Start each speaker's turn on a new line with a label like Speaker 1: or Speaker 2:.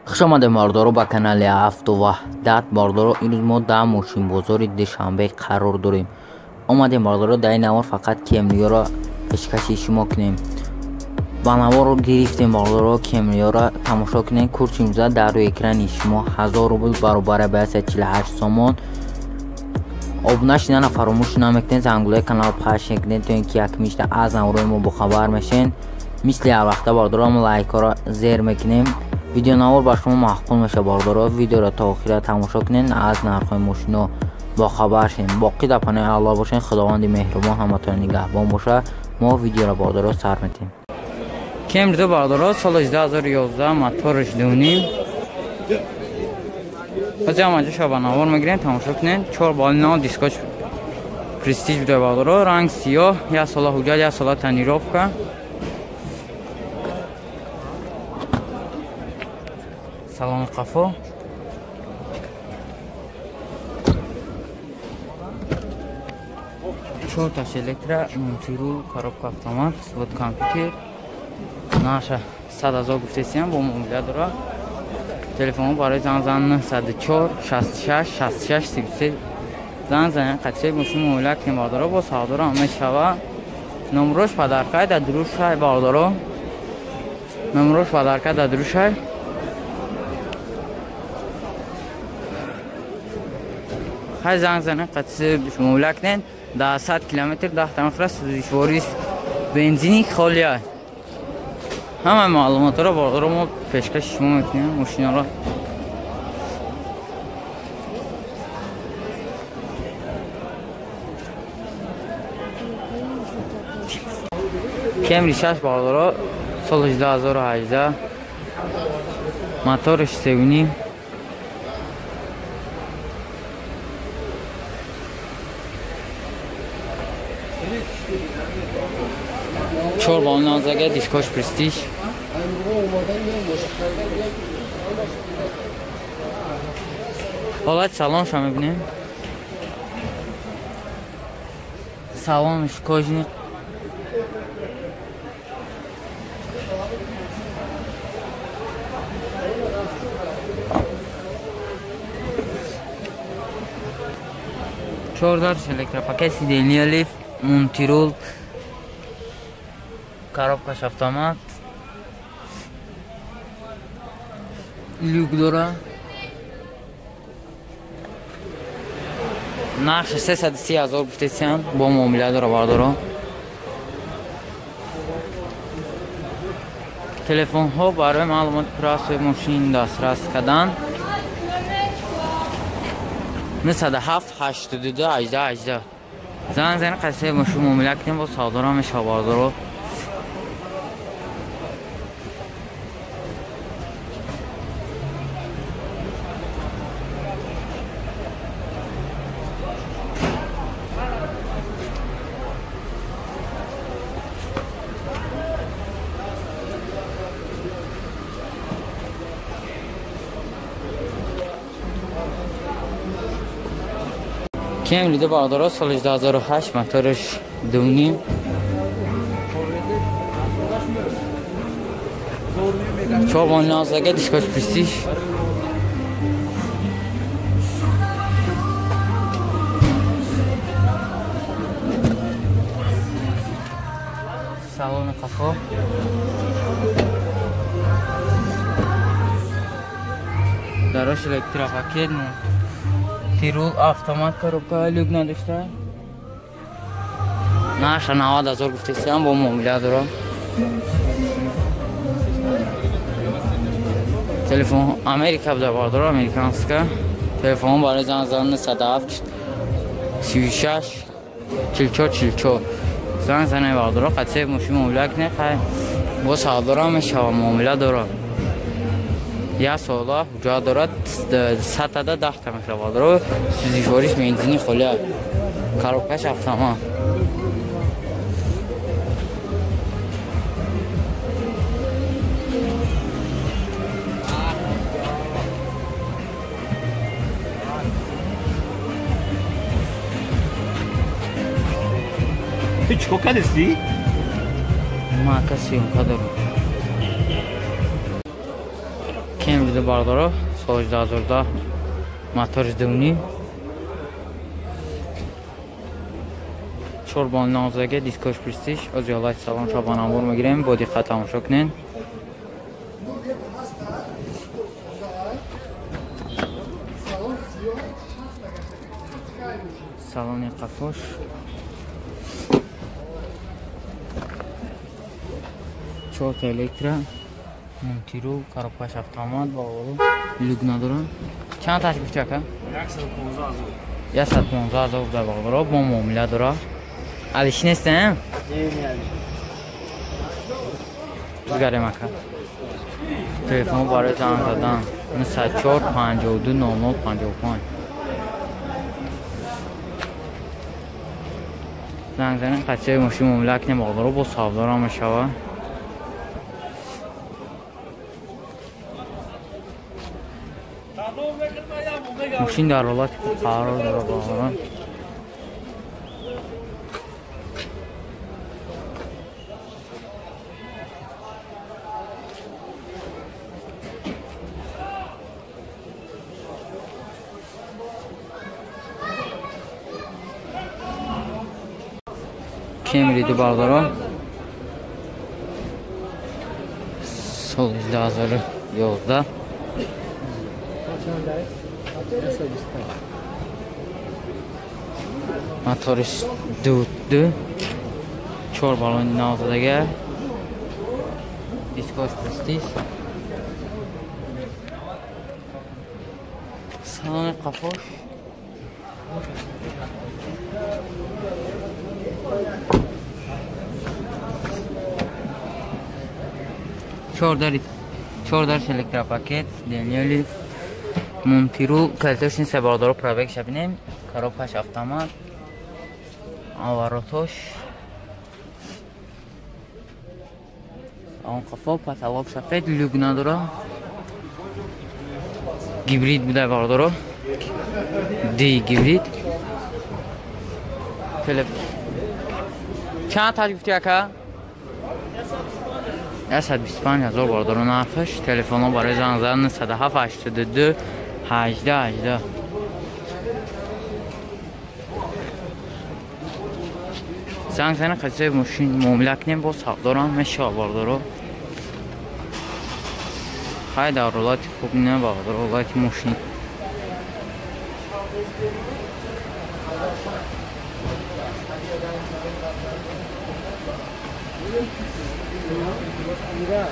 Speaker 1: خوش آمده ماردارو با کانال 7 ماردارو. این روز ما در ماشین بازار دوشنبه قرار داریم. آمدیم ماردارو در این نوار فقط کیمریا را پیشکش شما کنیم. با نوار رو گرفتیم ماردارو کیمریا را تماشا کنیم. کورس امضا در روی اکران شما 1000 روبل برابر به 48 سامان. ابونه شدن فراموش نمیکنید، زنگوله کانال پخش کنید تا اینکه یک میشته از نوار ما بخبر میشین. مثل هر وقت باردارو لایک را زیر میکنیم. ویدیو نوار با شما محقول میشه باردارو. ویدیو را تا آخر تماشا کنین از نرخ‌های ماشینا با خبر شین. باقی در پناه الله باشین. خداوند مهربان همتون نگهبان باشه. ما ویدیو را باردارو سر میتیم. کیمری باردارو سال 2011 موتورش دونیم. از اینجا شب نوار میگیرین تماشا کنین. 4 بالنا دیسکاچ پرستیژ بیده باردارو، رنگ سیاه، یا سالا حجت یا سالا تنیروفکا. سالن قفا 4 تا سلکتر مونتیرو коробка автомат вот компьютер наша 100,000 گفتیم با موبایل داره. تلفن برای زنگ زدن 104 66 66 33 زنگ زدن قطعی ماشین موبایل که باردارو با صادر همه شوا نمرش پدرکای در دروش های باردارو نمرش پدرکای در دروش های های زنگ زدن قطعی موبایل کنین. 100 کیلومتر 10 تا سوزشواری بنزینی خالی های. همه معلومات را باردارو ما پیشکش شما میکنیم. ماشین را کیمری 6 باردارو سال 2018 موتورش سوینی. چهار با نازگه دیسکاش پرستیژ. حالت سالانش هم میبینیم. سالانش کاجنی چهار الکتروپاکت سیدنی لیف مونتیرول коробкаш автомат люк дора. нарх 330,000 гуфтесиам бо муомила дора бардоро. телефонҳо барои маълумоти пурасои мошин дастрас кардан 97 82 18 занг зани қасаи мошин муомила кунем бо савдора меша бардоро. کیمری ده باردارو سال 2008 موتورش دونیم. چهار با نازگه دیسکاش پرستیژ. سالن قفا دراش الکتروپاکت تیرول автомат коробка люк نداشته. ناش 90,000 گفتیم با موبایل داره. تلفن امریکا بوده بارداره امریکانسکا. تلفن برای زنگ زدن 107 36 44 44 زنگ زنه بارداره. قطعه ماشین موبایل کنه با صادره میشه و موبایل داره. یا سالا جا دارد 100 تا 10 تا متر باردارو. سوزشوارش بنزینی خالی коробкаш автомат.
Speaker 2: Ты чё, кадеси?
Speaker 1: Макасион кадро. Camry bardaro sojda hazırda motor izdevni چوربان نازگه دیسکوش پرستیش از یالای سلام شبان امور میگیریم با دقت تماشا کنین سالن قفوش چوت الکترا مونتیرو کارپاش автомат با لوگ ندارن چند تشکیف چکه 115,000 در باقرا با معامله داره علیش نیستم؟ بزگره مکن تلفن برای زنگ زدن 94 52 00 55 زنگ زدن قطعه ماشین معامله کنیم باقرا با صاحبدار هم شوه ماشین در حالت قرار داره باقرا Camry bardaro sol 2011 motorish duddu chor balon nozidagi diskosh prestige salon qafosh چهار در الکترا پاکت دنیالی مونتیرو کلتوش نیست باردارو پرابک شبینیم کاروپاش автомат آوراتوش آن قفا پتلاب سفید لوگ نداره گیبرید بوده باردارو دی گیبرید چند تجربتی اکا؟ 125,000 باردارو نفش تلفن ها برای زنگ زدن 107 82 18 18 زنگ زدن قصه ماشین معامله کنیم با صاحبدارم میشه باردارو خیلی در حالت خوب نه باردارو حالت ماشین Mira,